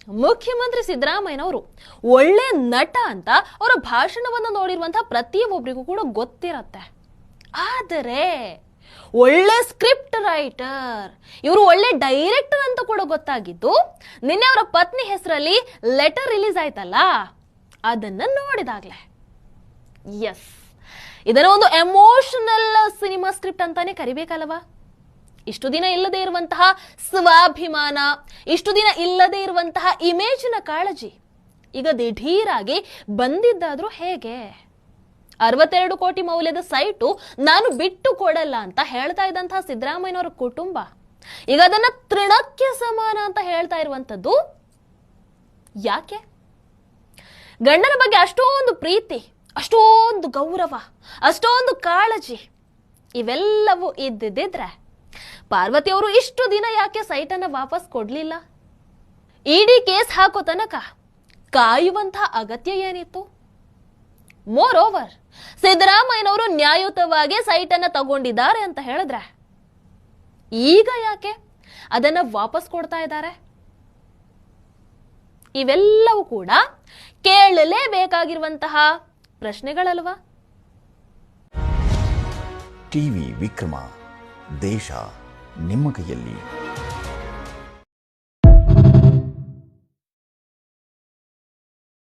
ಮುಖ್ಯಮಂತ್ರಿ ಸಿದ್ದರಾಮಯ್ಯನವರು ಒಳ್ಳೆ ನಟ ಅಂತ ಅವರ ಭಾಷಣವನ್ನು ನೋಡಿರುವಂತಹ ಪ್ರತಿಯೊಬ್ಬರಿಗೂ ಕೂಡ ಗೊತ್ತಿರತ್ತೆ. ಆದರೆ ಒಳ್ಳೆ ಸ್ಕ್ರಿಪ್ಟ್ ರೈಟರ್, ಇವರು ಒಳ್ಳೆ ಡೈರೆಕ್ಟರ್ ಅಂತ ಕೂಡ ಗೊತ್ತಾಗಿದ್ದು ನಿನ್ನೆ ಅವರ ಪತ್ನಿ ಹೆಸರಲ್ಲಿ ಲೆಟರ್ ರಿಲೀಸ್ ಆಯ್ತಲ್ಲ, ಅದನ್ನ ನೋಡಿದಾಗ್ಲೆ ಎಸ್, ಇದನ್ನ ಒಂದು ಎಮೋಷನಲ್ ಸಿನಿಮಾ ಸ್ಕ್ರಿಪ್ಟ್ ಅಂತಾನೆ ಕರಿಬೇಕಲ್ವಾ. ಇಷ್ಟು ದಿನ ಇಲ್ಲದೆ ಇರುವಂತಹ ಸ್ವಾಭಿಮಾನ, ಇಷ್ಟು ದಿನ ಇಲ್ಲದೆ ಇರುವಂತಹ ಇಮೇಜಿನ ಕಾಳಜಿ ಈಗ ದಿಢೀರಾಗಿ ಬಂದಿದ್ದಾದ್ರೂ ಹೇಗೆ? 62 ಕೋಟಿ ಮೌಲ್ಯದ ಸೈಟು ನಾನು ಬಿಟ್ಟು ಕೊಡಲ್ಲ ಅಂತ ಹೇಳ್ತಾ ಇದ್ದಂತಹ ಸಿದ್ದರಾಮಯ್ಯನವರ ಕುಟುಂಬ ಈಗ ಅದನ್ನ ತೃಣಕ್ಕೆ ಸಮಾನ ಅಂತ ಹೇಳ್ತಾ ಇರುವಂತದ್ದು ಯಾಕೆ? ಗಂಡನ ಬಗ್ಗೆ ಅಷ್ಟೊಂದು ಪ್ರೀತಿ, ಅಷ್ಟೊಂದು ಗೌರವ, ಅಷ್ಟೊಂದು ಕಾಳಜಿ ಇವೆಲ್ಲವೂ ಇದ್ದಿದ್ರೆ ಪಾರ್ವತಿ ಅವರು ಇಷ್ಟು ದಿನ ಯಾಕೆ ಸೈಟನ್ನ ವಾಪಸ್ ಕೊಡ್ಲಿಲ್ಲ? ಇಡಿ ಕೇಸ್ ಹಾಕೋ ತನಕ ಕಾಯುವಂತಹ ಅಗತ್ಯ ಏನಿತ್ತು? ಮೋರ್ ಓವರ್, ಸಿದ್ದರಾಮಯ್ಯನವರು ನ್ಯಾಯಯುತವಾಗಿ ಸೈಟನ್ನ ತಗೊಂಡಿದ್ದಾರೆ ಅಂತ ಹೇಳಿದ್ರೆ ಈಗ ಯಾಕೆ ಅದನ್ನ ವಾಪಸ್ ಕೊಡ್ತಾ ಇದ್ದಾರೆ? ಇವೆಲ್ಲವೂ ಕೂಡ ಕೇಳಲೇಬೇಕಾಗಿರುವಂತಹ ಪ್ರಶ್ನೆಗಳಲ್ವಾ? ಟಿವಿ ವಿಕ್ರಮ, ದೇಶ ನಿಮ್ಮ ಕೈಯಲ್ಲಿ.